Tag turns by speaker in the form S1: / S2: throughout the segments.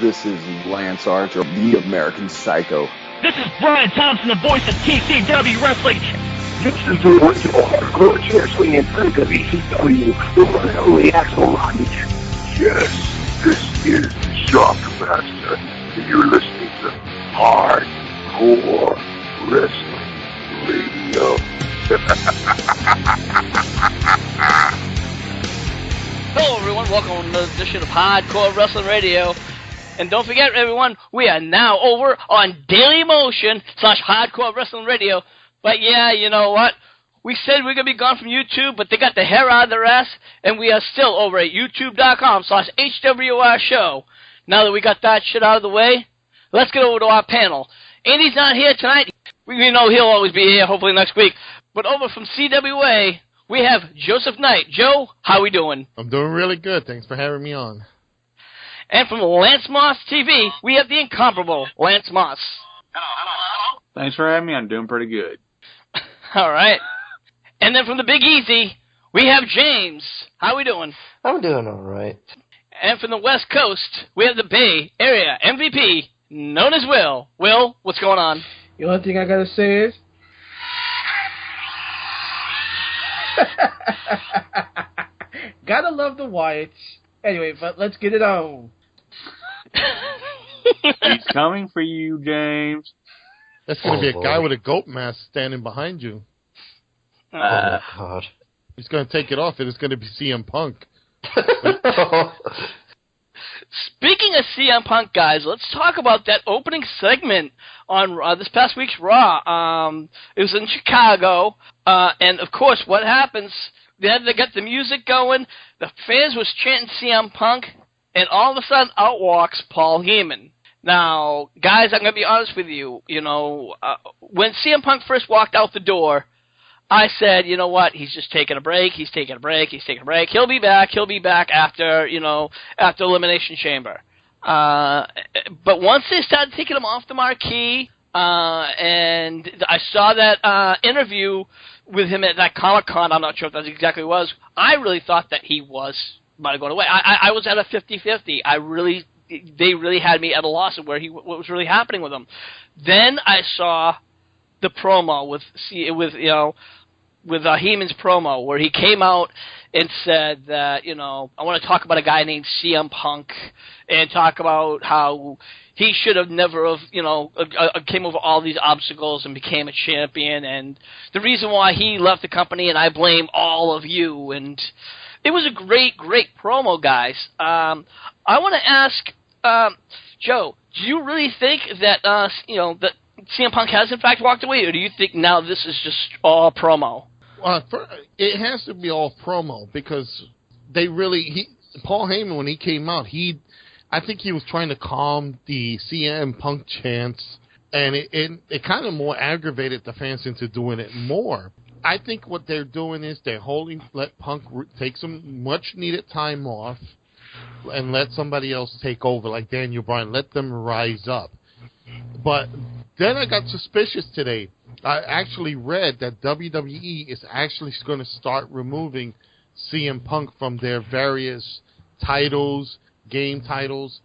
S1: This is Lance Archer, the American Psycho.
S2: This is Brian Thompson, the voice of TCW Wrestling.
S3: This is the original hardcore wrestling and freak of ECW, the one and only Axel Rodney. Yes, this is the Shockmaster, and you're listening to Hardcore Wrestling Radio.
S4: Hello everyone, welcome to another edition of Hardcore Wrestling Radio. And don't forget everyone, we are now over on Dailymotion/Hardcore Wrestling Radio. But yeah, you know what? We said we're going to be gone from YouTube, but they got the hair out of their ass, and we are still over at youtube.com/HWR show. Now that we got that shit out of the way, let's get over to our panel. Andy's not here tonight. We know he'll always be here, hopefully next week. But over from CWA, we have Joseph Knight. Joe, how we doing?
S5: I'm doing really good. Thanks for having me on.
S4: And from Lance Moss TV, we have the incomparable Lance Moss.
S6: Hello. Thanks for having me. I'm doing pretty good.
S4: All right. And then from the Big Easy, we have James. How we doing?
S7: I'm doing all right.
S4: And from the West Coast, we have the Bay Area MVP, known as Will. Will, what's going on?
S8: The only thing I gotta say is... gotta love the Wyatts. Anyway, but let's get it on.
S6: He's coming for you, James.
S5: That's going to be a guy with a goat mask standing behind you.
S7: Oh, my God.
S5: He's going to take it off, and it's going to be CM Punk.
S4: Speaking of CM Punk, guys, let's talk about that opening segment on this past week's Raw. It was in Chicago, and, of course, what happens... They got the music going, the fans was chanting CM Punk, and all of a sudden out walks Paul Heyman. Now, guys, I'm going to be honest with you. You know, when CM Punk first walked out the door, I said, you know what, he's just taking a break, he's taking a break. He'll be back after, after Elimination Chamber. But once they started taking him off the marquee, and I saw that interview with him at that Comic-Con, I'm not sure if that's exactly what it was, I really thought that he was about to go away. I was at a 50-50. They really had me at a loss of what was really happening with him. Then I saw the promo with Heyman's promo, where he came out and said that, I want to talk about a guy named CM Punk and talk about how he should have never have, came over all these obstacles and became a champion, and the reason why he left the company, and I blame all of you. And it was a great, great promo, guys. I want to ask, Joe, do you really think that, that CM Punk has in fact walked away, or do you think now this is just all promo?
S5: It has to be all promo, because Paul Heyman, when he came out, I think he was trying to calm the CM Punk chants, and it kind of more aggravated the fans into doing it more. I think what they're doing is let Punk take some much-needed time off and let somebody else take over, like Daniel Bryan. Let them rise up. But then I got suspicious today. I actually read that WWE is actually going to start removing CM Punk from their various titles, game titles,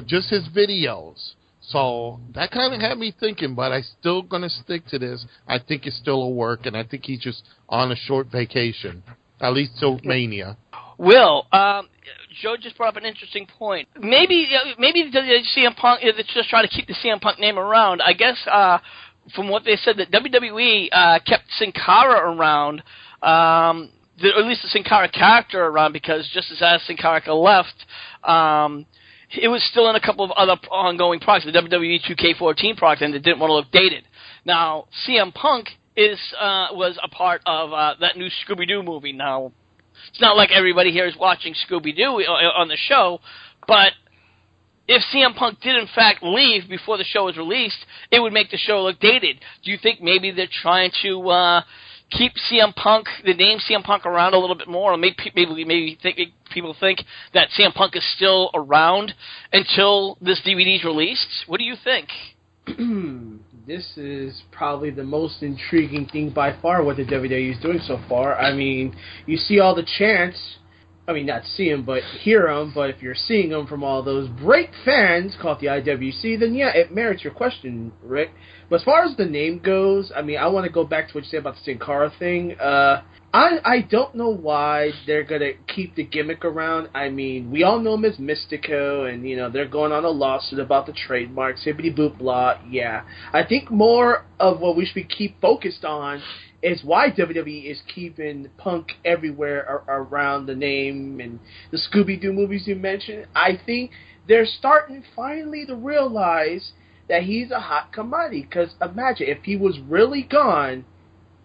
S5: just his videos. So that kind of had me thinking, but I still going to stick to this. I think it's still a work, and I think he's just on a short vacation, at least till Mania.
S4: Will, Joe just brought up an interesting point. Maybe the CM Punk is just trying to keep the CM Punk name around. I guess from what they said, that WWE kept Sin Cara around, or at least the Sin Cara character around, because just as Sin Cara left, it was still in a couple of other ongoing products, the WWE 2K14 product, and it didn't want to look dated. Now, CM Punk was a part of that new Scooby-Doo movie. Now, it's not like everybody here is watching Scooby-Doo on the show, but if CM Punk did in fact leave before the show was released, it would make the show look dated. Do you think maybe they're trying to keep CM Punk, the name CM Punk, around a little bit more, or maybe people think that CM Punk is still around until this DVD is released? What do you think?
S8: This is probably the most intriguing thing by far what the WWE is doing so far. I mean, you see all the chants, I mean, not see him, but hear him. But if you're seeing him from all those great fans called the IWC, then yeah, it merits your question, Rick. But as far as the name goes, I mean, I want to go back to what you said about the Sin Cara thing. I don't know why they're gonna keep the gimmick around. I mean, we all know him as Mystico, and they're going on a lawsuit about the trademarks, hibbity boop blah. Yeah, I think more of what we should keep focused on is why WWE is keeping Punk everywhere around the name and the Scooby-Doo movies you mentioned. I think they're starting finally to realize that he's a hot commodity. Because imagine if he was really gone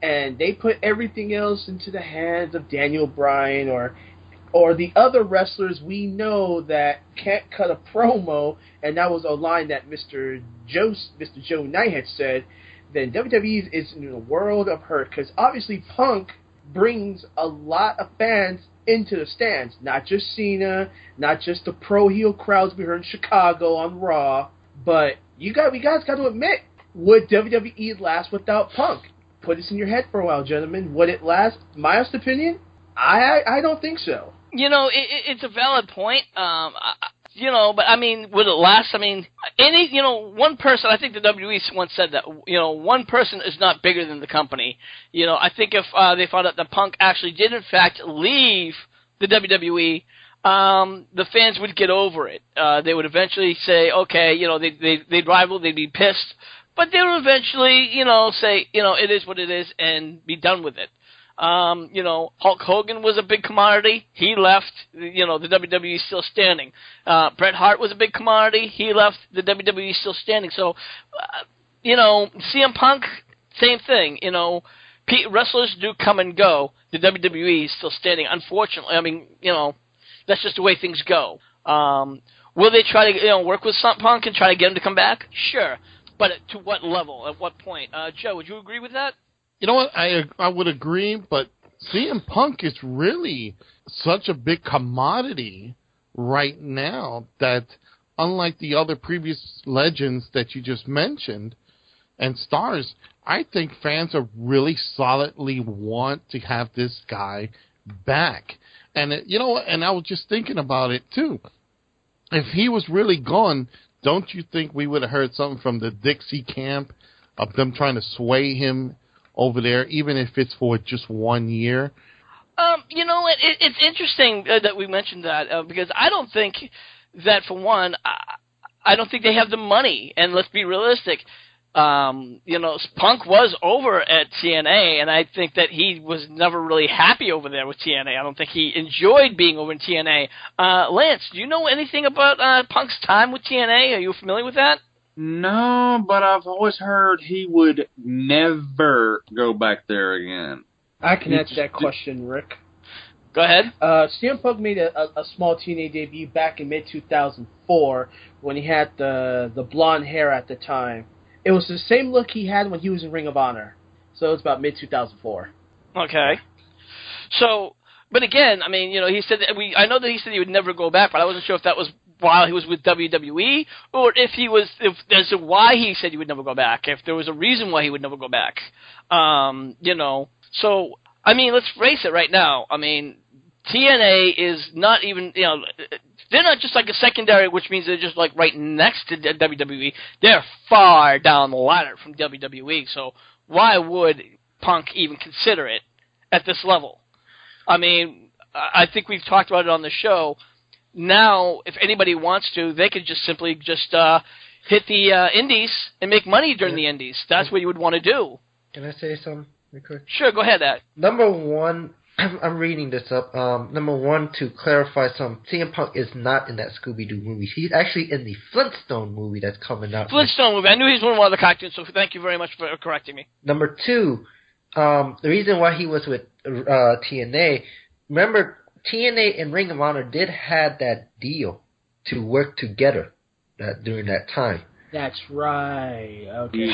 S8: and they put everything else into the hands of Daniel Bryan or the other wrestlers we know that can't cut a promo, and that was a line that Mr. Joe Knight had said, then WWE is in a world of hurt, because obviously Punk brings a lot of fans into the stands. Not just Cena, not just the pro-heel crowds we heard in Chicago on Raw, but we guys got to admit, would WWE last without Punk? Put this in your head for a while, gentlemen. Would it last? My honest opinion, I don't think so.
S4: It's a valid point. But I mean, would it last? I mean, one person, I think the WWE once said that, one person is not bigger than the company. I think if they found out that Punk actually did in fact leave the WWE, the fans would get over it. They would eventually say, okay, they'd rival, they'd be pissed, but they would eventually, say, it is what it is and be done with it. Hulk Hogan was a big commodity. He left. The WWE is still standing. Bret Hart was a big commodity. He left. The WWE is still standing. So, CM Punk, same thing. Wrestlers do come and go. The WWE is still standing. Unfortunately, I mean, that's just the way things go. Will they try to, work with Punk and try to get him to come back? Sure. But to what level? At what point? Joe, would you agree with that?
S5: You know what? I would agree, but CM Punk is really such a big commodity right now that, unlike the other previous legends that you just mentioned and stars, I think fans are really solidly want to have this guy back. And and I was just thinking about it too. If he was really gone, don't you think we would have heard something from the Dixie camp of them trying to sway him over there, even if it's for just 1 year?
S4: It's interesting that we mentioned that because I don't think that, for one, I don't think they have the money. And let's be realistic. Punk was over at TNA, and I think that he was never really happy over there with TNA. I don't think he enjoyed being over in TNA. Lance, do you know anything about Punk's time with TNA? Are you familiar with that?
S6: No, but I've always heard he would never go back there again.
S8: I can answer that question, Rick.
S4: Go ahead.
S8: CM Punk made a small TNA debut back in mid-2004 when he had the blonde hair at the time. It was the same look he had when he was in Ring of Honor. So it's about mid-2004.
S4: Okay. So, but again, I mean, he said that I know that he said he would never go back, but I wasn't sure if that was while he was with WWE, or if there's a why he said he would never go back, if there was a reason why he would never go back. So, I mean, let's face it right now. I mean, TNA is not even, they're not just like a secondary, which means they're just like right next to WWE. They're far down the ladder from WWE, so why would Punk even consider it at this level? I mean, I think we've talked about it on the show. Now, if anybody wants to, they could just simply hit the indies and make money during the indies. That's what you would want to do.
S7: Can I say something real quick?
S4: Sure, go ahead, Ed.
S7: Number one, I'm reading this up. Number one, to clarify something, CM Punk is not in that Scooby-Doo movie. He's actually in the Flintstone movie that's coming out.
S4: Flintstone movie. I knew he was one of the cartoons, so thank you very much for correcting me.
S7: Number two, the reason why he was with TNA, remember, TNA and Ring of Honor did have that deal to work together during that time.
S8: That's right. Okay.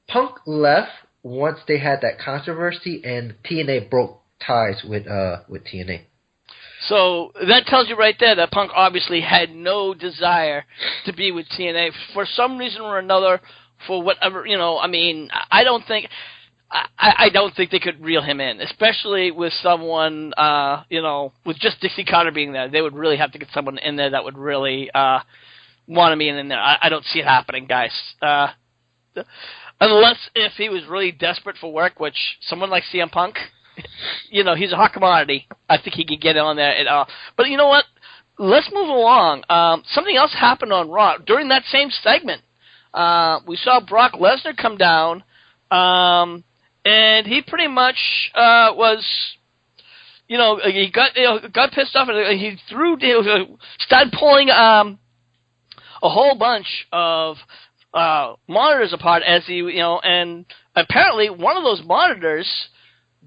S7: Punk left once they had that controversy, and TNA broke ties with TNA.
S4: So that tells you right there that Punk obviously had no desire to be with TNA for some reason or another. For whatever, I mean, I don't think. I don't think they could reel him in, especially with someone, with just Dixie Carter being there. They would really have to get someone in there that would really want to be in there. I don't see it happening, guys. Unless if he was really desperate for work, which someone like CM Punk, he's a hot commodity. I think he could get on there at all. But you know what? Let's move along. Something else happened on Raw during that same segment. We saw Brock Lesnar come down, and he pretty much was, he got pissed off, and he started pulling a whole bunch of monitors apart as and apparently one of those monitors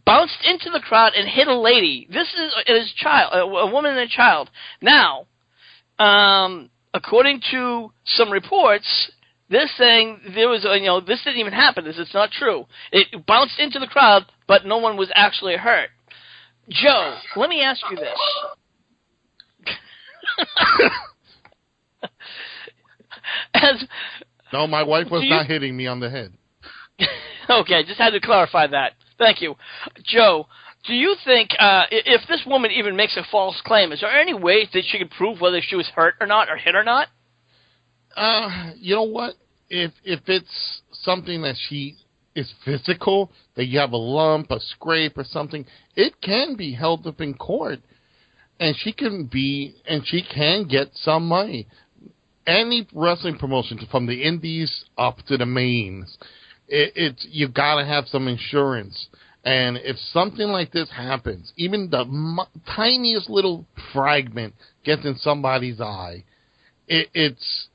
S4: bounced into the crowd and hit a lady. This is his child, a woman and a child. Now, according to some reports, they're saying there was, this didn't even happen. This is not true. It bounced into the crowd, but no one was actually hurt. Joe, let me ask you this.
S5: No, my wife was not hitting me on the head.
S4: Okay, just had to clarify that. Thank you. Joe, do you think if this woman even makes a false claim, is there any way that she could prove whether she was hurt or not, or hit or not?
S5: You know what? If it's something that she is physical, that you have a lump, a scrape, or something, it can be held up in court, and she can get some money. Any wrestling promotion, from the indies up to the mains, you gotta have some insurance. And if something like this happens, even the tiniest little fragment gets in somebody's eye, it's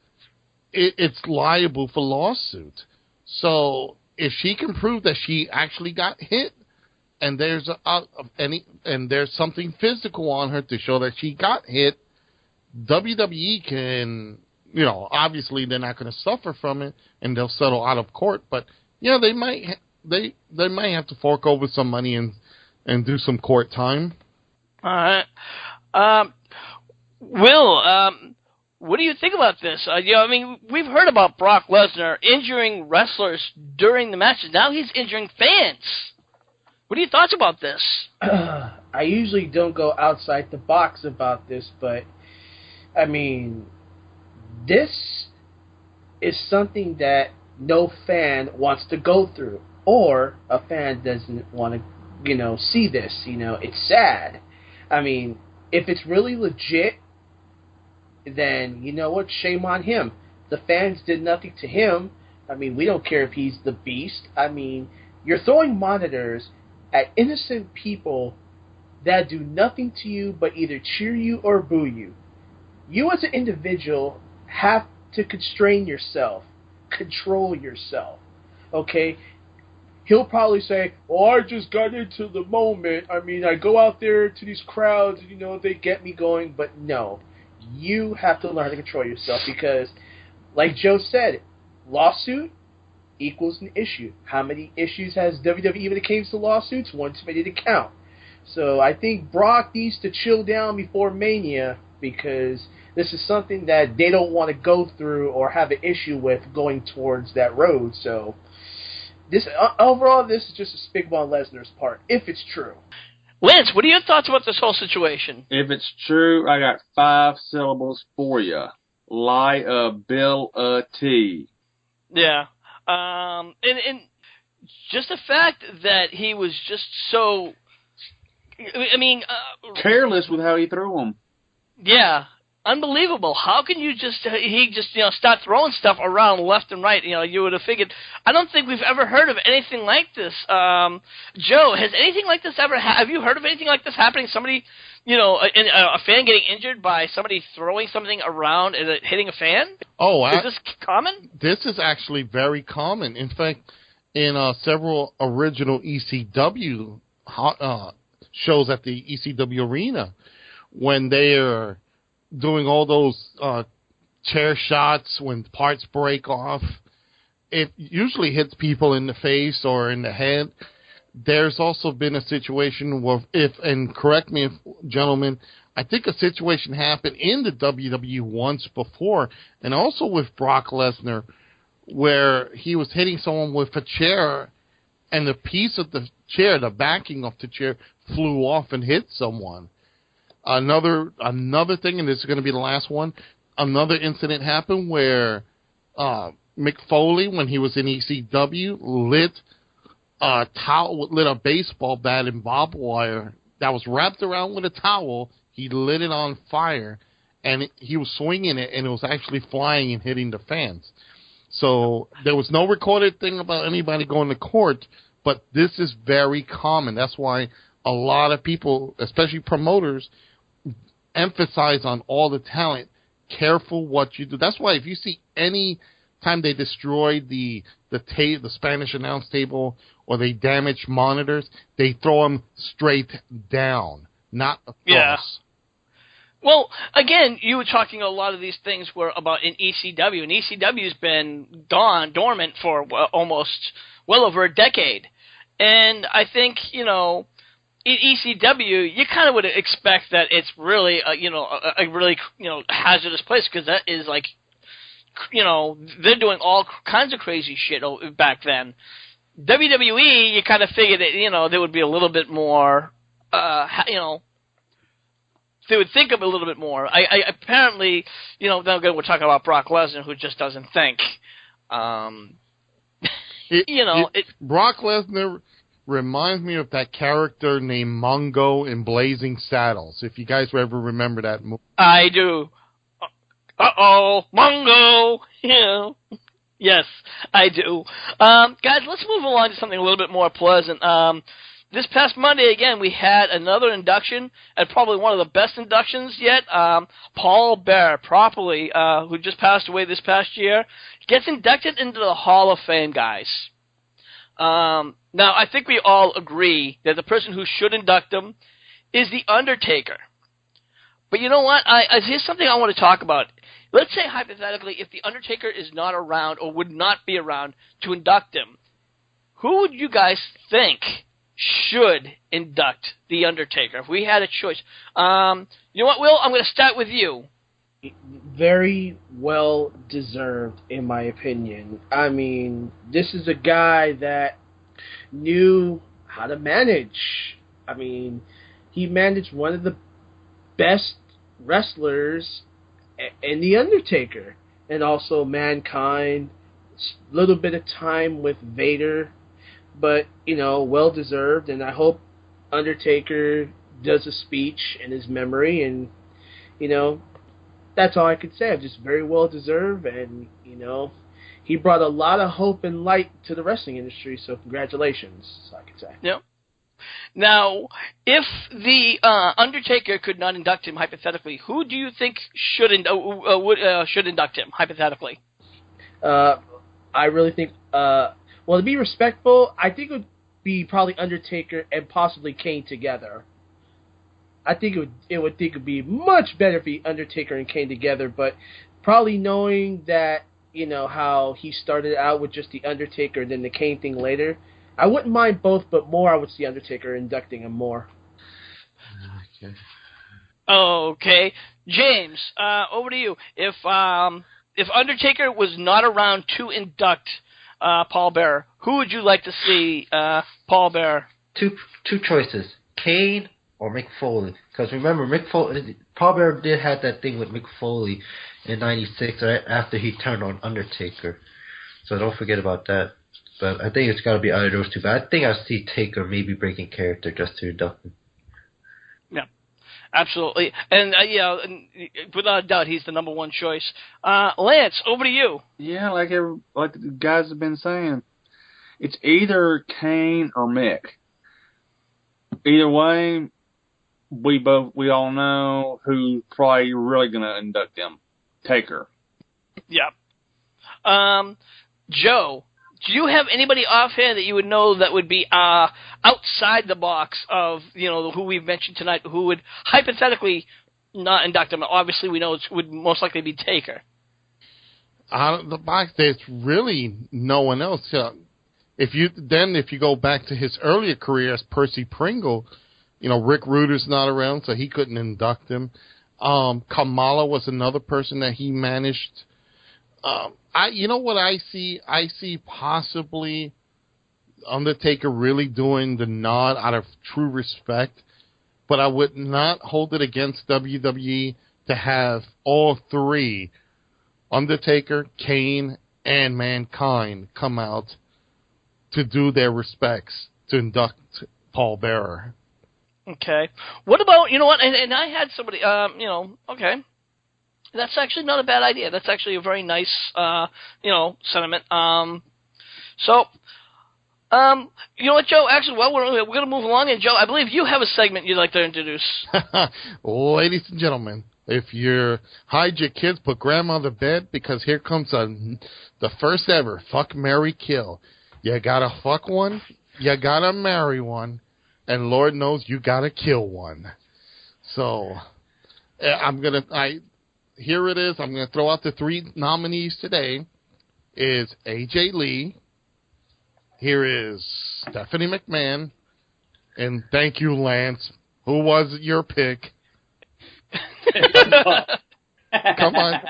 S5: liable for lawsuit. So if she can prove that she actually got hit, and there's something physical on her to show that she got hit, WWE can, obviously they're not going to suffer from it, and they'll settle out of court. But they might have to fork over some money and do some court time.
S4: All right, Will. What do you think about this? We've heard about Brock Lesnar injuring wrestlers during the matches. Now he's injuring fans. What are your thoughts about this?
S8: I usually don't go outside the box about this, but, this is something that no fan wants to go through, or a fan doesn't want to, see this. It's sad. If it's really legit, then you know what? Shame on him. The fans did nothing to him. We don't care if he's the beast. You're throwing monitors at innocent people that do nothing to you but either cheer you or boo you. You as an individual have to constrain yourself, control yourself. Okay? He'll probably say, I just got into the moment. I go out there to these crowds, they get me going. But no. You have to learn to control yourself because, like Joe said, lawsuit equals an issue. How many issues has WWE when it comes to lawsuits? One too many to count. So I think Brock needs to chill down before Mania because this is something that they don't want to go through or have an issue with going towards that road. So this overall, this is just a spigma on Lesnar's part, if it's true.
S4: Lance, what are your thoughts about this whole situation?
S6: If it's true, I got 5 syllables for you. Liability.
S4: Yeah. And just the fact that he was just so...
S6: careless with how he threw them.
S4: Yeah. Unbelievable. How can you start throwing stuff around left and right? You would have figured. I don't think we've ever heard of anything like this. Joe, has anything like this ever have you heard of anything like this happening? Somebody, a fan getting injured by somebody throwing something around and it hitting a fan? Is this common?
S5: This is actually very common. In fact, in several original ECW shows at the ECW arena, when they are doing all those chair shots, when parts break off, it usually hits people in the face or in the head. There's also been a situation where, and correct me if, gentlemen, I think a situation happened in the WWE once before, and also with Brock Lesnar, where he was hitting someone with a chair, and the piece of the chair, the backing of the chair, flew off and hit someone. Another thing, and this is going to be the last one, another incident happened where Mick Foley, when he was in ECW, lit a baseball bat in barbed wire that was wrapped around with a towel. He lit it on fire, and he was swinging it, and it was actually flying and hitting the fans. So there was no recorded thing about anybody going to court, but this is very common. That's why a lot of people, especially promoters, emphasize on all the talent. Careful what you do. That's why if you see any time they destroy the Spanish announce table or they damage monitors, they throw them straight down, not across.
S4: Yeah. Well, again, you were talking a lot of these things were about in ECW, and ECW's been dormant for almost well over a decade. And I think, in ECW, you kind of would expect that it's really, a really, hazardous place, because that is like, they're doing all kinds of crazy shit back then. WWE, you kind of figured that, there would be a little bit more, they would think of it a little bit more. I apparently, then again, we're talking about Brock Lesnar, who just doesn't think.
S5: Brock Lesnar reminds me of that character named Mongo in Blazing Saddles, if you guys ever remember that movie.
S4: I do. Uh-oh, Mongo! Yes, I do. Guys, let's move along to something a little bit more pleasant. This past Monday, again, we had another induction, and probably one of the best inductions yet. Paul Bearer, who just passed away this past year, gets inducted into the Hall of Fame, guys. Now, I think we all agree that the person who should induct him is The Undertaker. But you know what? Here's something I want to talk about. Let's say, hypothetically, if The Undertaker is not around or would not be around to induct him, who would you guys think should induct The Undertaker if we had a choice? You know what, Will? I'm going to start with you.
S8: Very well deserved, in my opinion. I mean, this is a guy that knew how to manage. I mean, he managed one of the best wrestlers in The Undertaker, and also Mankind, a little bit of time with Vader, but, well deserved, and I hope Undertaker does a speech in his memory, and, that's all I could say. Just very well deserved, and, he brought a lot of hope and light to the wrestling industry, so congratulations, I could say.
S4: Yep. Now, if the Undertaker could not induct him, hypothetically, who do you think should induct him, hypothetically?
S8: I really think, to be respectful, I think it would be probably Undertaker and possibly Kane together. I think it would be much better if the Undertaker and Kane together, but probably knowing that, how he started out with just the Undertaker and then the Kane thing later, I wouldn't mind both, but more I would see Undertaker inducting him more.
S4: Okay. James, over to you. If Undertaker was not around to induct Paul Bearer, who would you like to see Paul Bearer?
S7: Two choices, Kane or Mick Foley. Because remember, Paul Bearer did have that thing with Mick Foley in '96 right after he turned on Undertaker. So don't forget about that. But I think it's got to be either of those two. But I think I see Taker maybe breaking character just to induct him.
S4: Yeah, absolutely. And, without a doubt, he's the number one choice. Lance, over to you.
S6: Yeah, like the guys have been saying, it's either Kane or Mick. Either way, we all know who's probably really going to induct them. Taker.
S4: Yeah. Joe, do you have anybody offhand that you would know that would be outside the box of, who we've mentioned tonight, who would hypothetically not induct him? Obviously, we know it would most likely be Taker.
S5: Out of the box, there's really no one else. If you go back to his earlier career as Percy Pringle, Rick Ruder's not around, so he couldn't induct him. Kamala was another person that he managed. I see? I see possibly Undertaker really doing the nod out of true respect, but I would not hold it against WWE to have all three, Undertaker, Kane, and Mankind, come out to do their respects to induct Paul Bearer.
S4: Okay. What about, you know what, and I had somebody, okay. That's actually not a bad idea. That's actually a very nice, sentiment. You know what, Joe? Actually, well, we're going to move along. And, Joe, I believe you have a segment you'd like to introduce.
S5: Ladies and gentlemen, if you hide your kids, put grandma to bed, because here comes the first ever fuck, marry, kill. You got to fuck one, you got to marry one, and Lord knows you got to kill one. So, here it is. I'm going to throw out the three nominees today. Is AJ Lee. Here is Stephanie McMahon. And thank you, Lance. Who was your pick? Come on.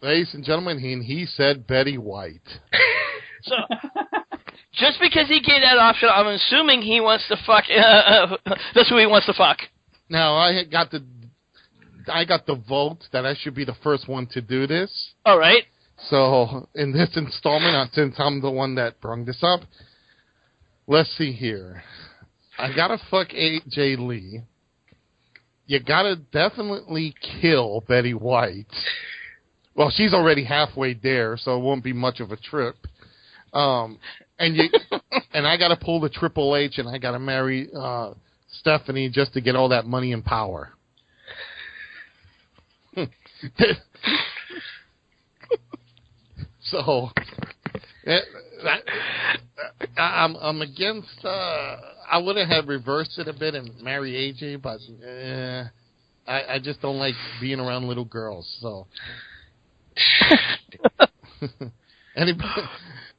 S5: Ladies and gentlemen, he said Betty White.
S4: So, just because he gave that option, I'm assuming he wants to fuck. That's who he wants to fuck.
S5: Now, I got the vote that I should be the first one to do this.
S4: All right.
S5: So, in this installment, since I'm the one that brung this up, let's see here. I gotta fuck AJ Lee. You gotta definitely kill Betty White. Well, she's already halfway there, so it won't be much of a trip. And I gotta pull the Triple H, and I gotta marry Stephanie just to get all that money and power. So, I'm against. I would have reversed it a bit and marry AJ, but I just don't like being around little girls. So,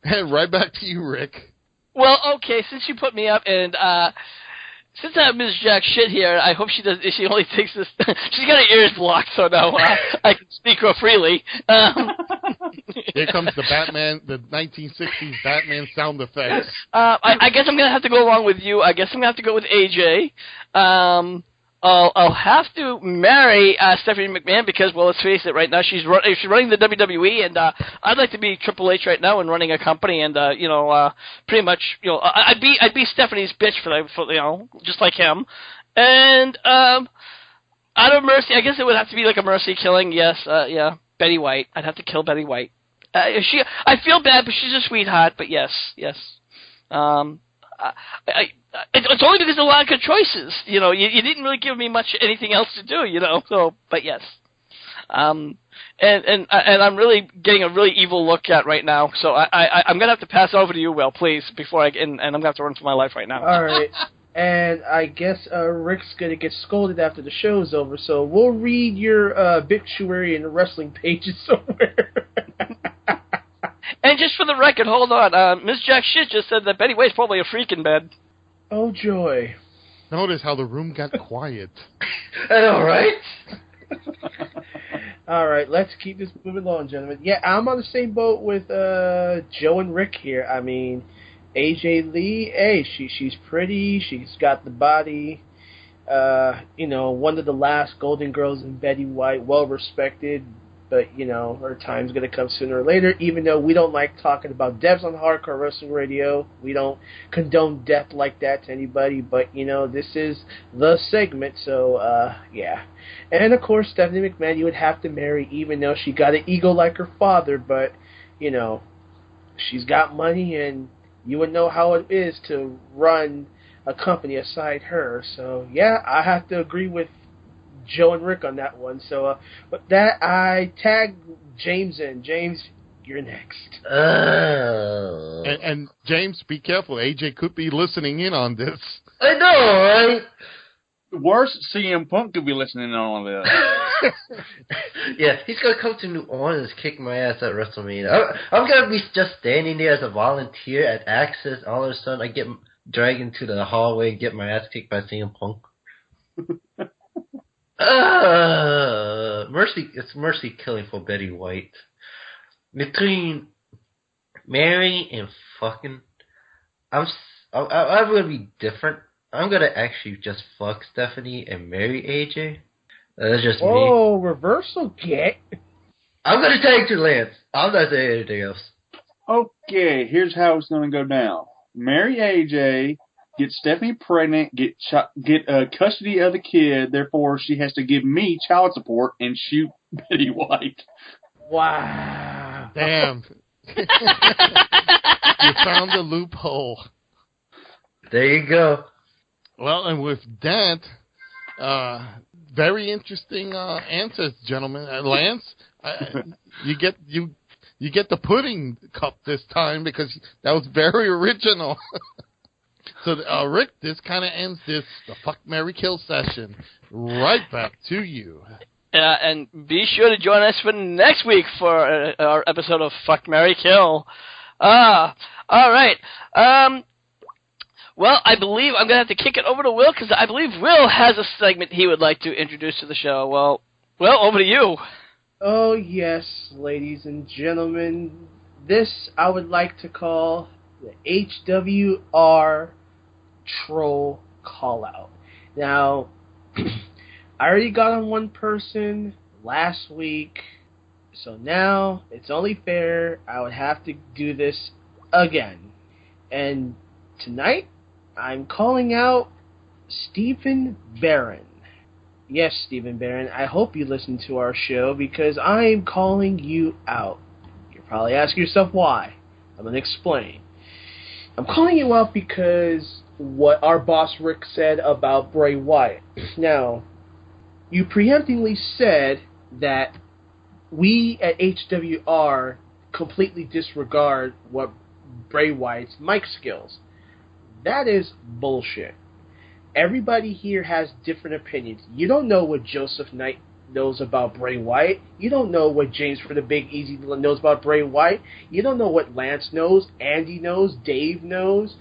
S5: right back to you, Rick.
S4: Well, okay, since you put me up, and since I have Ms. Jack Shit here, I hope she does. She only takes this. She's got her ears blocked, so now I can speak her freely.
S5: Here comes the 1960s Batman sound effects.
S4: I guess I'm gonna have to go along with you. I guess I'm gonna have to go with AJ. I'll have to marry Stephanie McMahon because, well, let's face it, right now she's running the WWE, and I'd like to be Triple H right now and running a company, and pretty much, I'd be Stephanie's bitch for just like him, and out of mercy, I guess it would have to be like a mercy killing. Yes, Betty White. I'd have to kill Betty White. I feel bad, but she's a sweetheart. But yes. It's only because of a lot of good choices. You didn't really give me much anything else to do. So, but yes. And I'm really getting a really evil look at right now. So I'm gonna have to pass over to you, Will, please, before and I'm gonna have to run for my life right now.
S8: All right. And I guess Rick's going to get scolded after the show's over, so we'll read your obituary in the wrestling pages somewhere.
S4: And just for the record, hold on. Ms. Jack Shit just said that Betty White's probably a freak in bed.
S8: Oh, joy.
S5: Notice how the room got quiet.
S7: I know, right?
S8: All right, let's keep this moving along, gentlemen. Yeah, I'm on the same boat with Joe and Rick here. I mean, AJ Lee, hey, she's pretty. She's got the body. One of the last Golden Girls in Betty White, well respected. But her time's gonna come sooner or later. Even though we don't like talking about deaths on Hardcore Wrestling Radio, we don't condone death like that to anybody. But this is the segment, so yeah. And of course, Stephanie McMahon, you would have to marry, even though she got an ego like her father. But she's got money and you would know how it is to run a company aside her. So, yeah, I have to agree with Joe and Rick on that one. So, with that, I tag James in. James, you're next.
S5: And James, be careful. AJ could be listening in on this.
S7: I know, right?
S6: Worse, CM Punk could be listening on this.
S7: Yeah, he's gonna come to New Orleans, kick my ass at WrestleMania. I'm gonna be just standing there as a volunteer at Access. All of a sudden, I get dragged into the hallway and get my ass kicked by CM Punk. It's mercy killing for Betty White. Between Mary and fucking I'm gonna be different. I'm gonna actually just fuck Stephanie and marry AJ. That's just me.
S8: Oh, reversal get.
S7: I'm gonna take to Lance. I'm not saying anything else.
S6: Okay, here's how it's going to go down. Marry AJ, get Stephanie pregnant, get custody of the kid, therefore she has to give me child support and shoot Betty White.
S8: Wow.
S5: Damn. You found the loophole.
S7: There you go.
S5: Well, and with that, very interesting answers, gentlemen. Lance, you get the pudding cup this time because that was very original. So, Rick, this kind of ends the Fuck, Marry, Kill session. Right back to you.
S4: And be sure to join us for next week for our episode of Fuck, Marry, Kill. All right. Well, I believe I'm going to have to kick it over to Will because I believe Will has a segment he would like to introduce to the show. Well, over to you.
S8: Oh, yes, ladies and gentlemen. This I would like to call the HWR Troll Callout. Now, I already got on one person last week, so now it's only fair I would have to do this again. And tonight, I'm calling out Stephen Barron. Yes, Stephen Barron, I hope you listen to our show because I'm calling you out. You're probably asking yourself why. I'm going to explain. I'm calling you out because what our boss Rick said about Bray Wyatt. Now, you preemptively said that we at HWR completely disregard what Bray Wyatt's mic skills. That is bullshit. Everybody here has different opinions. You don't know what Joseph Knight knows about Bray Wyatt. You don't know what James for the Big Easy knows about Bray Wyatt. You don't know what Lance knows, Andy knows, Dave knows,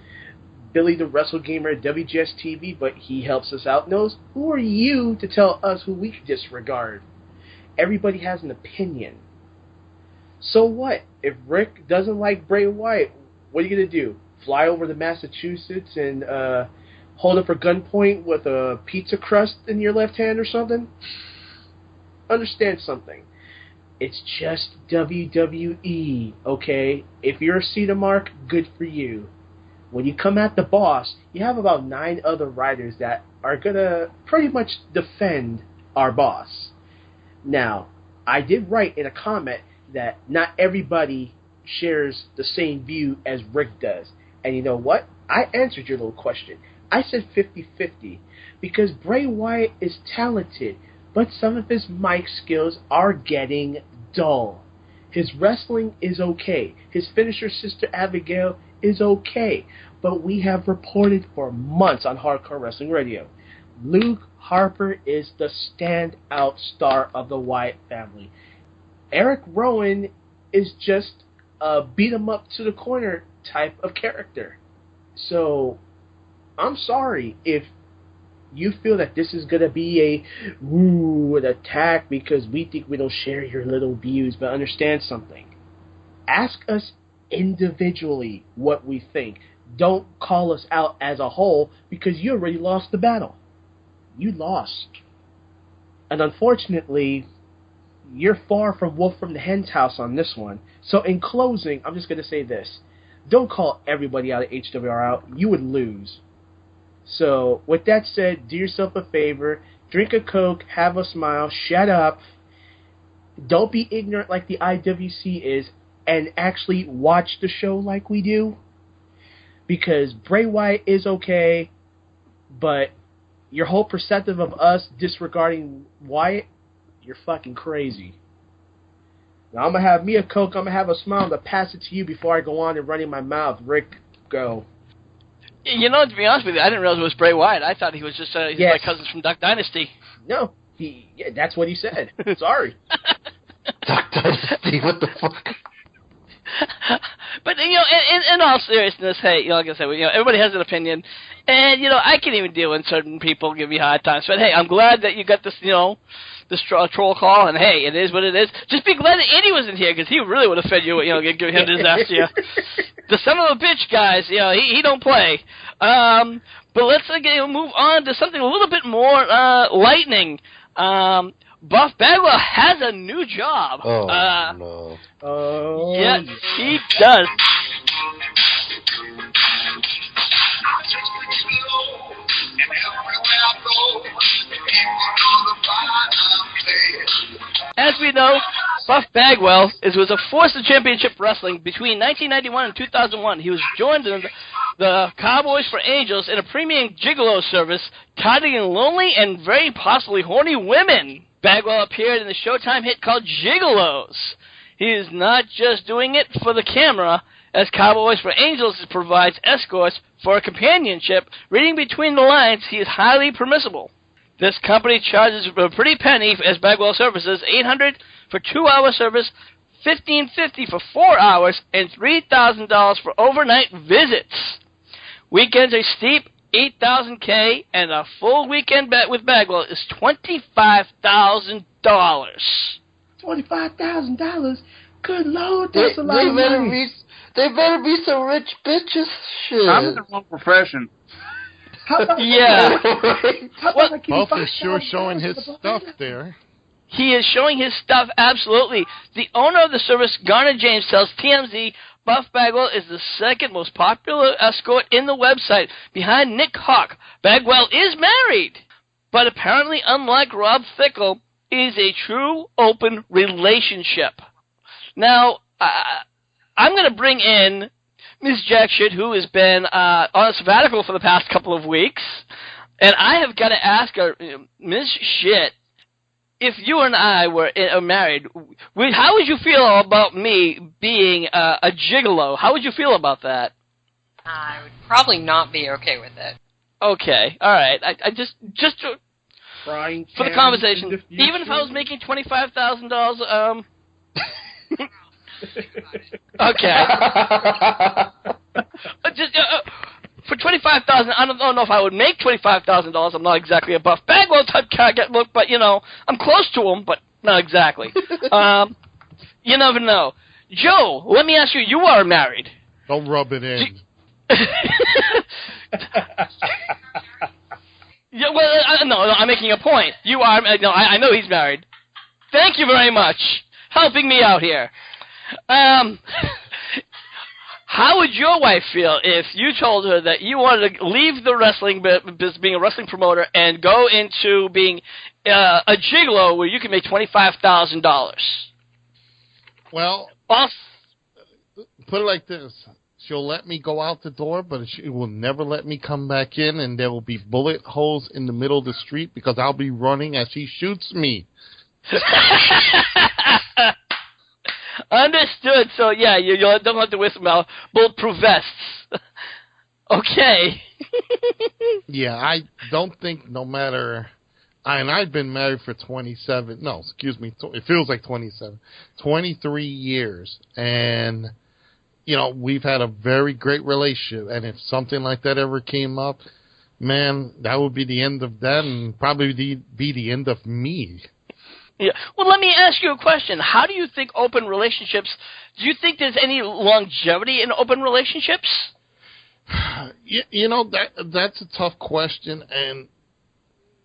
S8: Billy the Wrestle Gamer at WGS TV, but he helps us out, knows. Who are you to tell us who we can disregard? Everybody has an opinion. So what? If Rick doesn't like Bray Wyatt, what are you going to do? Fly over to Massachusetts and hold up for gunpoint with a pizza crust in your left hand or something? Understand something. It's just WWE, okay? If you're a Cedar Mark, good for you. When you come at the boss, you have about 9 other writers that are going to pretty much defend our boss. Now, I did write in a comment that not everybody shares the same view as Rick does. And you know what? I answered your little question. I said 50-50 because Bray Wyatt is talented, but some of his mic skills are getting dull. His wrestling is okay. His finisher, Sister Abigail, is okay. But we have reported for months on Hardcore Wrestling Radio, Luke Harper is the standout star of the Wyatt family. Eric Rowan is just a beat-em-up-to-the-corner type of character. So, I'm sorry if you feel that this is going to be an attack because we think we don't share your little views, but understand something. Ask us individually what we think. Don't call us out as a whole because you already lost the battle. You lost. And unfortunately, you're far from Wolf from the Hen's House on this one. So in closing, I'm just going to say this. Don't call everybody out of HWR out. You would lose. So, with that said, do yourself a favor. Drink a Coke, have a smile, shut up. Don't be ignorant like the IWC is, and actually watch the show like we do. Because Bray Wyatt is okay, but your whole perspective of us disregarding Wyatt, you're fucking crazy. Now, I'm going to have me a Coke, I'm going to have a smile, I'm going to pass it to you before I go on and running my mouth. Rick, go.
S4: You know, to be honest with you, I didn't realize it was Bray Wyatt. I thought he was just he's my cousins from Duck Dynasty.
S8: No, that's what he said. Sorry.
S7: Duck Dynasty, what the fuck?
S4: But in all seriousness, hey, like I said, everybody has an opinion, and I can even deal with certain people give me hard times. But hey, I'm glad that you got this, this troll call, and hey, it is what it is. Just be glad that Andy wasn't here, because he really would have fed you, give him his ass to you. The son of a bitch, guys, he don't play. But let's move on to something a little bit more lightning. Buff Bagwell has a new job.
S7: Oh, no.
S8: Oh,
S4: yeah, he does. As we know, Buff Bagwell was a force of championship wrestling between 1991 and 2001. He was joined in the Cowboys for Angels in a premium gigolo service, targeting lonely and very possibly horny women. Bagwell appeared in the Showtime hit called Gigolos. He is not just doing it for the camera, as Cowboys for Angels provides escorts for a companionship. Reading between the lines, he is highly permissible. This company charges a pretty penny as Bagwell services, $800 for 2-hour service, $1,550 for 4 hours, and $3,000 for overnight visits. Weekends are steep, $8,000 and a full weekend bet with Bagwell is $25,000.
S8: $25,000? Good Lord, that's a lot of money.
S7: They better be some rich bitches. Shit.
S6: I'm in the wrong profession.
S4: Yeah.
S5: Buff is sure showing his stuff there.
S4: He is showing his stuff, absolutely. The owner of the service, Garner James, tells TMZ Buff Bagwell is the second most popular escort in the website, behind Nick Hawk. Bagwell is married, but apparently, unlike Rob Fickle, is a true open relationship. Now, I'm going to bring in Ms. Jack Shit, who has been on a sabbatical for the past couple of weeks, and I have got to ask her, Ms. Shit, if you and I were married, how would you feel about me being a gigolo? How would you feel about that?
S9: I would probably not be okay with it.
S4: Okay, all right. I just
S8: Frying
S4: for the conversation, even if I was making $25,000, okay. Just for $25,000, I don't know if I would make $25,000. I'm not exactly a Buff Bagwell type target look, but I'm close to him, but not exactly. You never know. Joe, let me ask you: you are married.
S5: Don't rub it in.
S4: Yeah, well, no, I'm making a point. You are. No, I know he's married. Thank you very much, helping me out here. How would your wife feel if you told her that you wanted to leave the wrestling business, being a wrestling promoter, and go into being a gigolo where you can make $25,000?
S5: Well, put it like this. She'll let me go out the door, but she will never let me come back in, and there will be bullet holes in the middle of the street because I'll be running as she shoots me.
S4: Understood. So, yeah, you don't have to wear some bulletproof vests. Okay.
S5: Yeah, I don't think no matter... And I've been married for 23 years. And, we've had a very great relationship. And if something like that ever came up, man, that would be the end of that and probably be the end of me.
S4: Yeah. Well, let me ask you a question. How do you think open relationships... Do you think there's any longevity in open relationships?
S5: That's a tough question, and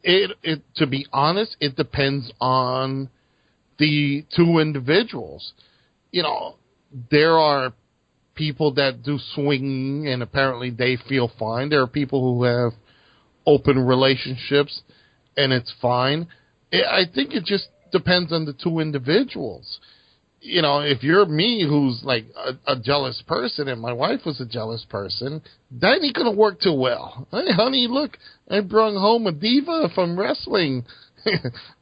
S5: it to be honest, it depends on the two individuals. There are people that do swinging, and apparently they feel fine. There are people who have open relationships, and it's fine. I think it just depends on the two individuals. If you're me, who's like a jealous person, and my wife was a jealous person, that ain't gonna work too well. Hey, honey, look, I brought home a diva from wrestling.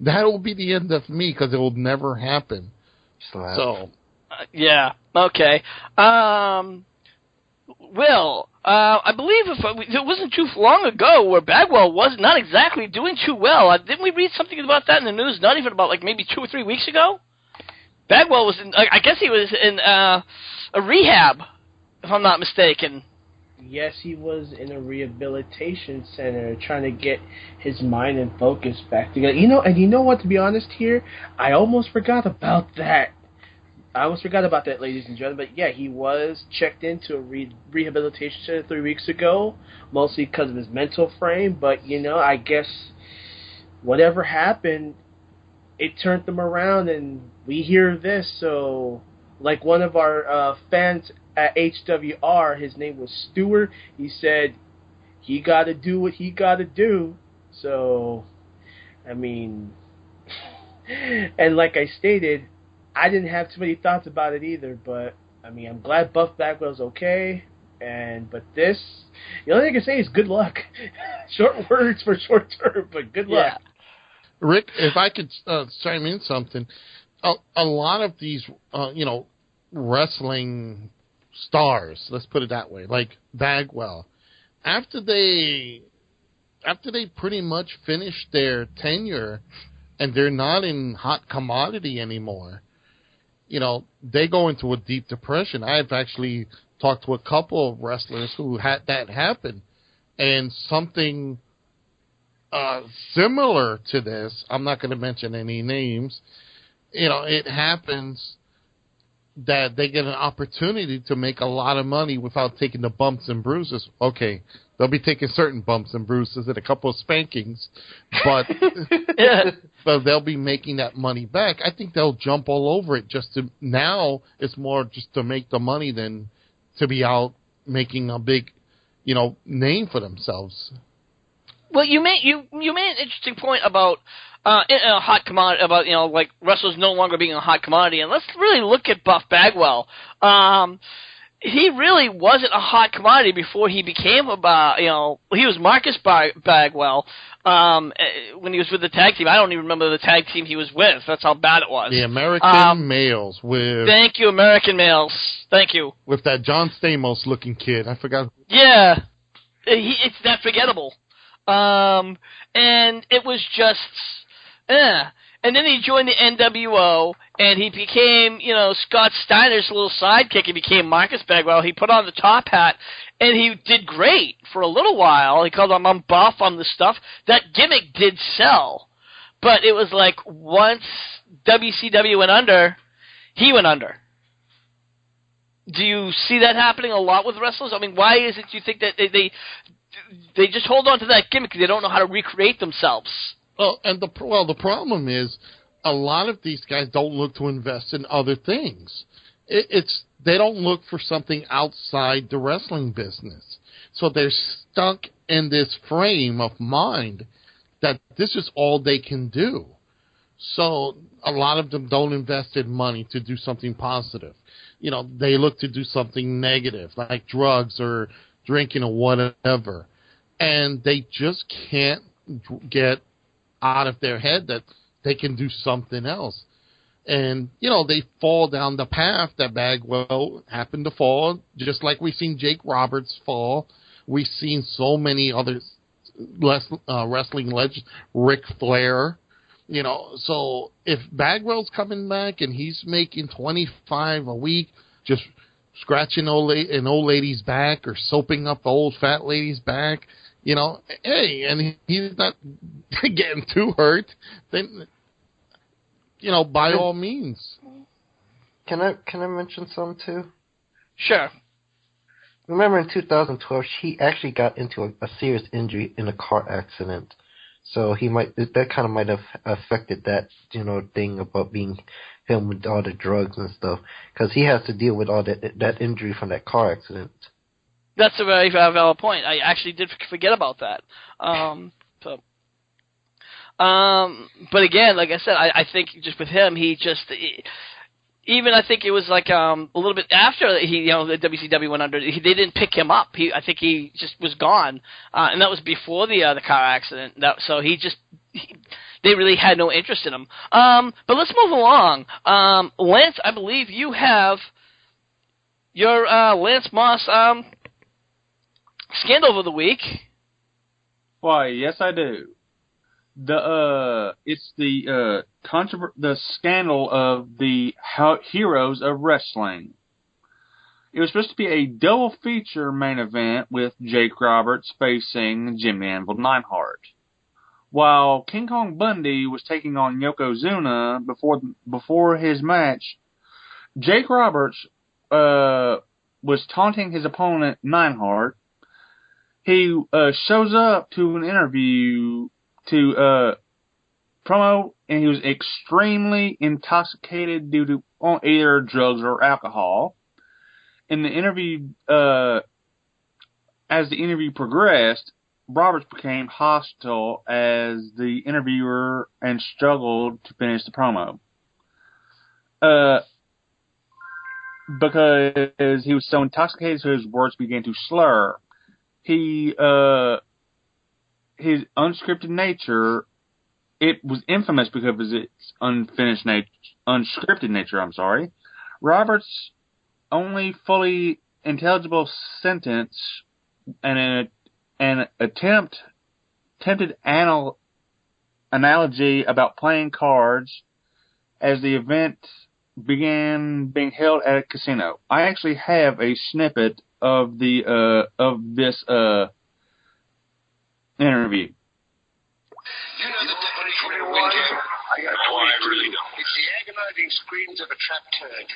S5: That will be the end of me because it will never happen. So,
S4: yeah, okay. Will, I believe it wasn't too long ago where Bagwell was not exactly doing too well. Didn't we read something about that in the news? Not even about maybe 2 or 3 weeks ago. Bagwell was in, I guess he was in a rehab. if I'm not mistaken.
S8: Yes, he was in a rehabilitation center trying to get his mind and focus back together. You know what, to be honest here, I almost forgot about that. Ladies and gentlemen. But yeah, he was checked into a rehabilitation center 3 weeks ago, mostly because of his mental frame. But, I guess whatever happened, it turned them around, and we hear this. So, like one of our fans at HWR, his name was Stewart, he said he got to do what he got to do. So, I mean, and like I stated, I didn't have too many thoughts about it either, but I mean, I'm glad Buff Bagwell's okay. But this, the only thing I can say is good luck. Short words for short term, but good luck.
S5: Rick, if I could chime in something, a lot of these, wrestling stars, let's put it that way, like Bagwell, after they pretty much finish their tenure and they're not in hot commodity anymore, they go into a deep depression. I've actually talked to a couple of wrestlers who had that happen, and something similar to this, I'm not going to mention any names, it happens that they get an opportunity to make a lot of money without taking the bumps and bruises. Okay, they'll be taking certain bumps and bruises and a couple of spankings, but but they'll be making that money back. I think they'll jump all over it now it's more just to make the money than to be out making a big, name for themselves.
S4: Well, you made an interesting point about a hot commodity, about like wrestlers no longer being a hot commodity, and let's really look at Buff Bagwell. He really wasn't a hot commodity before he became he was Marcus Bagwell when he was with the tag team. I don't even remember the tag team he was with. That's how bad it was.
S5: The American Males with.
S4: Thank you, American Males. Thank you.
S5: With that John Stamos looking kid, I forgot.
S4: Yeah, it's that forgettable. And it was just, And then he joined the NWO, and he became, Scott Steiner's little sidekick. He became Marcus Bagwell. He put on the top hat, and he did great for a little while. He called him, I'm buff, I'm the stuff. That gimmick did sell. But it was like once WCW went under, he went under. Do you see that happening a lot with wrestlers? I mean, why is it you think that they just hold on to that gimmick because they don't know how to recreate themselves?
S5: Well, and the problem is a lot of these guys don't look to invest in other things. They don't look for something outside the wrestling business. So they're stuck in this frame of mind that this is all they can do. So a lot of them don't invest in money to do something positive. They look to do something negative, like drugs or drinking or whatever. And they just can't get out of their head that they can do something else. And, they fall down the path that Bagwell happened to fall, just like we've seen Jake Roberts fall. We've seen so many other wrestling legends, Ric Flair. So if Bagwell's coming back and he's making $25 a week, just scratching an old lady's back or soaping up the old fat lady's back, hey, and he's not getting too hurt, then, by all means.
S7: Can I mention something too?
S4: Sure.
S7: Remember in 2012, he actually got into a serious injury in a car accident. So that kind of might have affected that, thing about being him with all the drugs and stuff. Because he has to deal with all that injury from that car accident.
S4: That's a very valid point. I actually did forget about that. But again, like I said, I think just with him, even I think it was like a little bit after the WCW went under, they didn't pick him up. I think he just was gone, and that was before the car accident. So they really had no interest in him. But let's move along. Lance, I believe you have your Lance Moss scandal of the week.
S6: Why, yes, I do. It's the scandal of the heroes of wrestling. It was supposed to be a double feature main event with Jake Roberts facing Jim the Anvil Neidhart. While King Kong Bundy was taking on Yokozuna before his match, Jake Roberts was taunting his opponent Neidhart. He shows up to an interview to promo, and he was extremely intoxicated due to either drugs or alcohol. In the interview, as the interview progressed, Roberts became hostile as the interviewer and struggled to finish the promo. Because he was so intoxicated, so his words began to slur. His unscripted nature, it was infamous because of its unscripted nature. Roberts' only fully intelligible sentence and an attempted analogy about playing cards as the event began being held at a casino. I actually have a snippet of this interview.
S3: You know the definition of a win game? I got 22. I really don't. It's the agonizing screams of a trapped turd.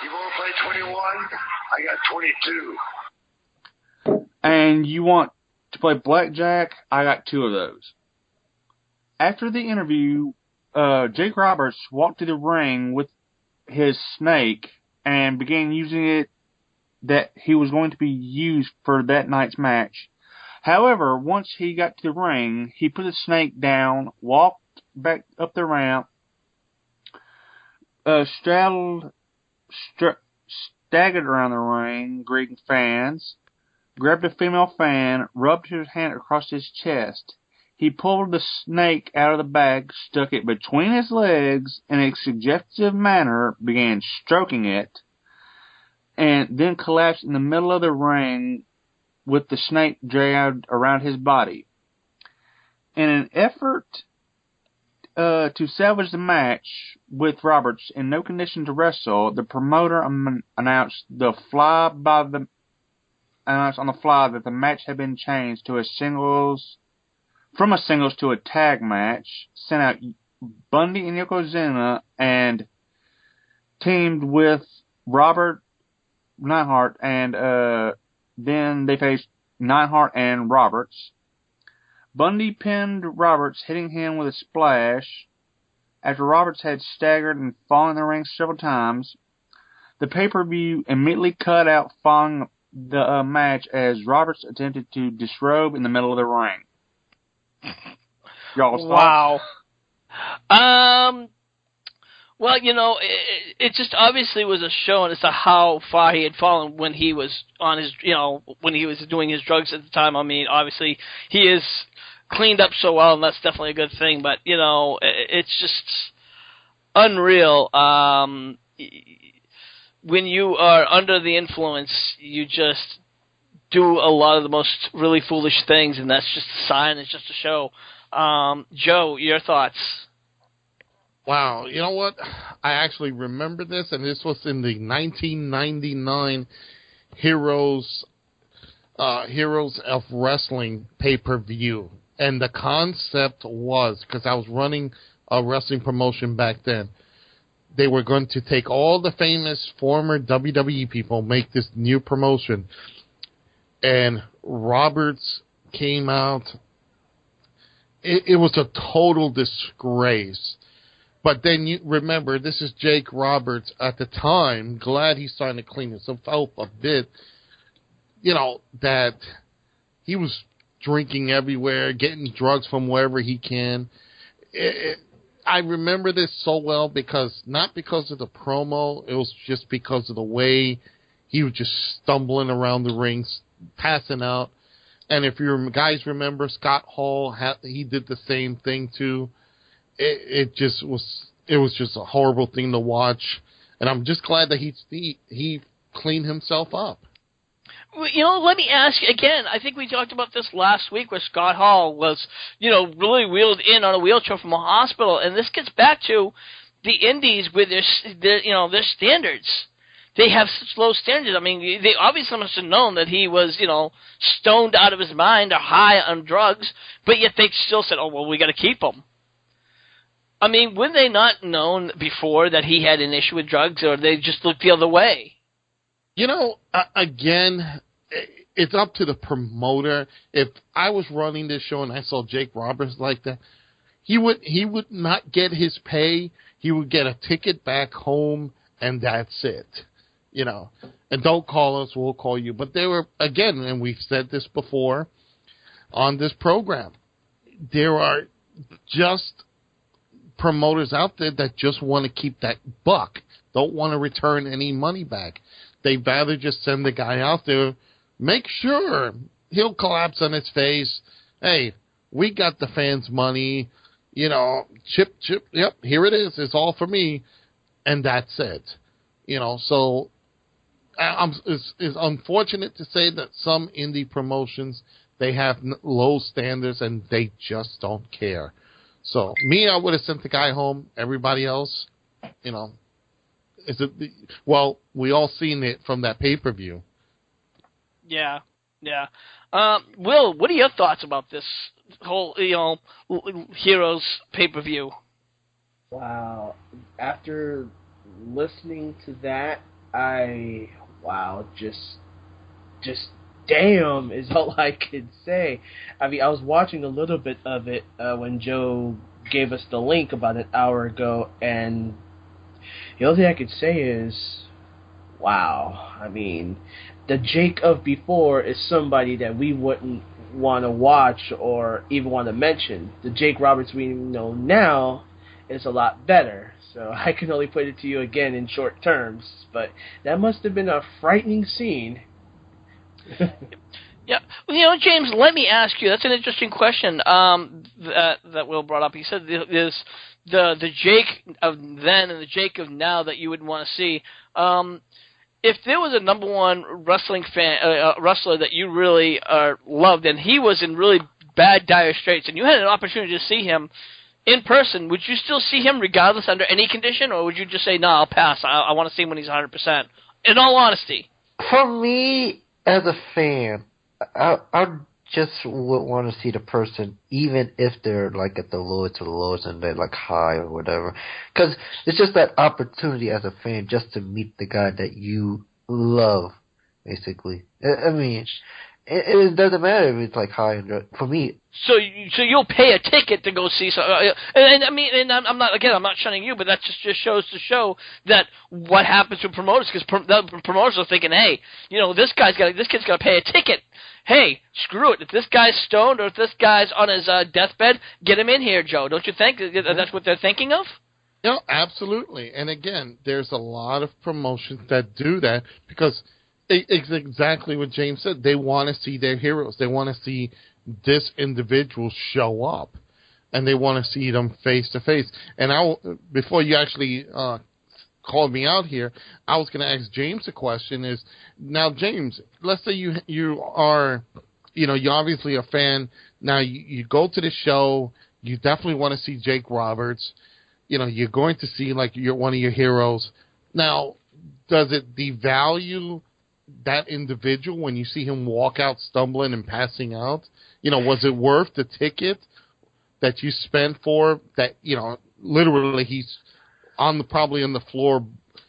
S3: You want to play 21? I got 22.
S6: And you want to play blackjack? I got 2 of those. After the interview, Jake Roberts walked to the ring with his snake and began using it that he was going to be used for that night's match. However, once he got to the ring, he put the snake down, walked back up the ramp, staggered around the ring, greeting fans, grabbed a female fan, rubbed his hand across his chest. He pulled the snake out of the bag, stuck it between his legs, in a suggestive manner, began stroking it, and then collapsed in the middle of the ring with the snake dragged around his body. In an effort to salvage the match with Roberts in no condition to wrestle, the promoter announced on the fly that the match had been changed to from a singles to a tag match, sent out Bundy and Yokozuna, and teamed with Robert Neidhart, and then they faced Neidhart and Roberts. Bundy pinned Roberts, hitting him with a splash. After Roberts had staggered and fallen in the ring several times, the pay-per-view immediately cut out following the match as Roberts attempted to disrobe in the middle of the ring. Y'all's
S4: wow. Well, it just obviously was a show as to how far he had fallen when he was on his, when he was doing his drugs at the time. I mean, obviously he is cleaned up so well, and that's definitely a good thing. But it's just unreal. When you are under the influence, you just do a lot of the most really foolish things, and that's just a sign. It's just a show. Joe, your thoughts?
S5: Wow, you know what? I actually remember this, and this was in the 1999 Heroes of Wrestling pay-per-view. And the concept was, because I was running a wrestling promotion back then, they were going to take all the famous former WWE people, make this new promotion. And Roberts came out. It was a total disgrace. But then you remember, this is Jake Roberts at the time. Glad he's starting to clean himself up a bit. That he was drinking everywhere, getting drugs from wherever he can. I remember this so well not because of the promo, it was just because of the way he was just stumbling around the rings, passing out. And if you guys remember, Scott Hall, he did the same thing too. It was just a horrible thing to watch, and I'm just glad that he cleaned himself up.
S4: Well, let me ask again. I think we talked about this last week, where Scott Hall was, really wheeled in on a wheelchair from a hospital, and this gets back to the indies with their standards. They have such low standards. I mean, they obviously must have known that he was, stoned out of his mind or high on drugs, but yet they still said, oh, well, we got to keep him. I mean, would they not known before that he had an issue with drugs, or they just looked the other way?
S5: Again, it's up to the promoter. If I was running this show and I saw Jake Roberts like that, he would not get his pay. He would get a ticket back home, and that's it. And don't call us, we'll call you. But there were, again, and we've said this before on this program, there are just promoters out there that just want to keep that buck, don't want to return any money back. They'd rather just send the guy out there, make sure he'll collapse on his face. Hey, we got the fans' money, chip, yep, here it is. It's all for me. And that's it. So it's unfortunate to say that some indie promotions, they have low standards and they just don't care. So me, I would have sent the guy home. Everybody else, we all seen it from that pay-per-view.
S4: Yeah. Will, what are your thoughts about this whole, Heroes pay-per-view?
S8: Wow. After listening to that, just damn is all I could say. I mean, I was watching a little bit of it when Joe gave us the link about an hour ago, and the only thing I could say is, wow. I mean, the Jake of before is somebody that we wouldn't want to watch or even want to mention. The Jake Roberts we know now is a lot better. So I can only put it to you again in short terms, but that must have been a frightening scene.
S4: Yeah, well, James, let me ask you. That's an interesting question that Will brought up. He said there's the Jake of then and the Jake of now that you would want to see. If there was a number one wrestling fan, wrestler that you really loved, and he was in really bad, dire straits, and you had an opportunity to see him in person, would you still see him regardless under any condition, or would you just say, no, I'll pass, I want to see him when he's 100%? In all honesty.
S7: For me, as a fan, I just would want to see the person, even if they're like at the lowest of the lowest and they're like high or whatever. Because it's just that opportunity as a fan just to meet the guy that you love, basically. I mean, it doesn't matter if it's like high and for me.
S4: So you'll pay a ticket to go see some, and I mean, and I'm not shunning you, but that just shows to show that what happens to promoters, because promoters are thinking, hey, this kid's got to pay a ticket. Hey, screw it. If this guy's stoned or if this guy's on his deathbed, get him in here, Joe. Don't you think that's what they're thinking of?
S5: Absolutely. And again, there's a lot of promotions that do that because it's exactly what James said. They want to see their heroes. They want to see this individual show up, and they want to see them face to face. And before you actually called me out here, I was going to ask James a question. Is now, James, let's say you are, you're obviously a fan. Now you go to the show. You definitely want to see Jake Roberts. You're going to see like one of your heroes. Now, does it devalue that individual when you see him walk out stumbling and passing out? Was it worth the ticket that you spent for that? Literally he's probably on the floor,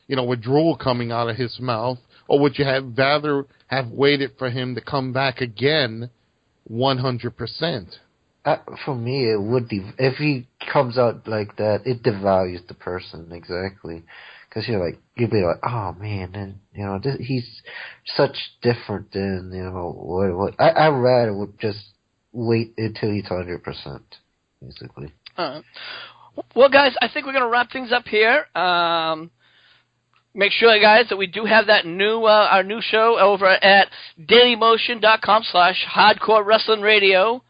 S5: with drool coming out of his mouth, or would you have rather have waited for him to come back again 100%?
S7: For me, it would if he comes out like that, it devalues the person, exactly. Because you'd be like, oh man, and he's such different than what. I rather would just wait until he's 100%, basically.
S4: Well, guys, I think we're going to wrap things up here. Make sure, guys, that we do have that our new show over at dailymotion.com/hardcore wrestling radio.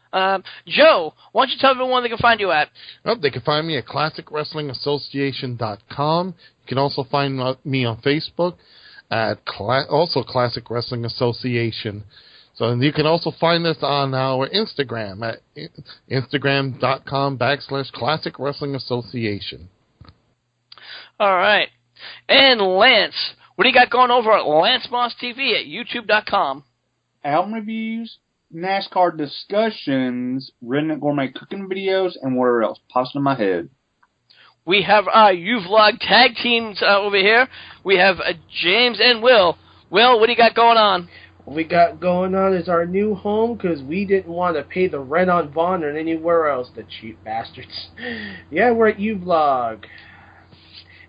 S4: Joe, why don't you tell everyone they can find you at?
S5: Well, they can find me at classicwrestlingassociation.com. You can also find me on Facebook at also Classic Wrestling Association. So you can also find us on our Instagram at instagram.com/Classic Wrestling Association.
S4: All right. And Lance, what do you got going over at Lance Moss TV at YouTube.com?
S6: Album reviews, NASCAR discussions, redneck gourmet cooking videos, and whatever else pops in my head.
S4: We have our U-Vlog tag teams over here. We have James and Will. Will, what do you got going on?
S8: What we got going on is our new home because we didn't want to pay the rent on Vaughn or anywhere else, the cheap bastards. Yeah, we're at U-Vlog.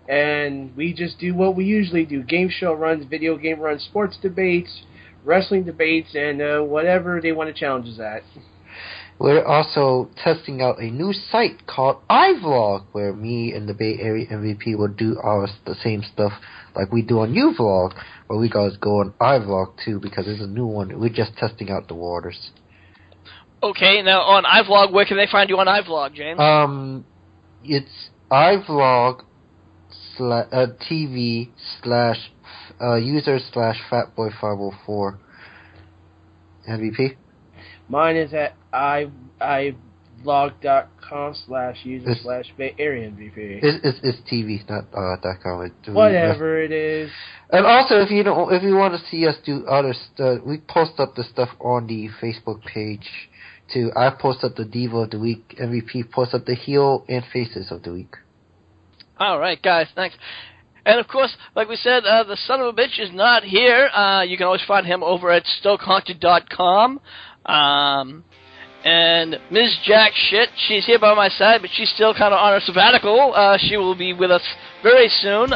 S8: And we just do what we usually do. Game show runs, video game runs, sports debates, wrestling debates, and whatever they want to challenge us at.
S7: We're also testing out a new site called iVlog, where me and the Bay Area MVP will do the same stuff like we do on uVlog, where we guys go on iVlog too, because it's a new one. We're just testing out the waters.
S4: Okay, now on iVlog, where can they find you on iVlog, James?
S7: It's iVlog TV / user / fatboy504 MVP.
S8: Mine is at ivlog.com/user/Bay Area MVP.
S7: It's TV, not .com.
S8: Whatever it is.
S7: And also, if you want to see us do other stuff, we post up the stuff on the Facebook page too. I post up the Diva of the Week. MVP posts up the heel and faces of the week. All
S4: right, guys, thanks. And, of course, like we said, the son of a bitch is not here. You can always find him over at StokeHaunted.com. And Ms. Jack Shit, she's here by my side, but she's still kind of on her sabbatical. She will be with us very soon.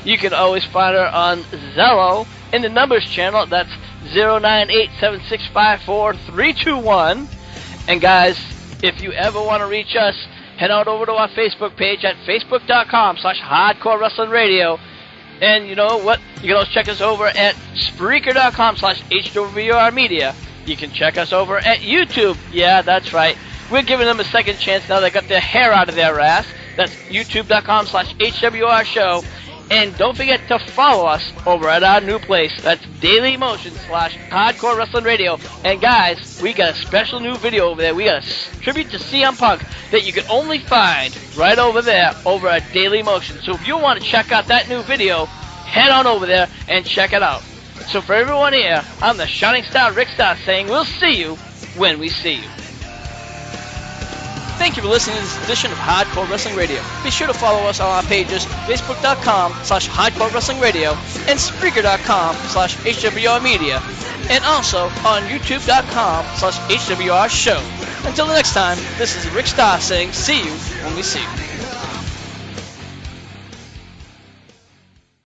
S4: You can always find her on Zello in the numbers channel. That's 09876544321. And, guys, if you ever want to reach us, head on over to our Facebook page at facebook.com/Hardcore Wrestling Radio. And you know what? You can also check us over at Spreaker.com/HWR Media. You can check us over at YouTube. Yeah, that's right. We're giving them a second chance now they got their hair out of their ass. That's youtube.com/HWR Show. And don't forget to follow us over at our new place. That's Dailymotion /Hardcore Wrestling Radio. And guys, we got a special new video over there. We got a tribute to CM Punk that you can only find right over there over at Dailymotion. So if you want to check out that new video, head on over there and check it out. So for everyone here, I'm the Shining Star Rick Star saying we'll see you when we see you. Thank you for listening to this edition of Hardcore Wrestling Radio. Be sure to follow us on our pages, facebook.com/Hardcore Wrestling Radio and Spreaker.com/HWR Media, and also on youtube.com/HWR Show. Until the next time, this is Rick Starr saying see you when we see you.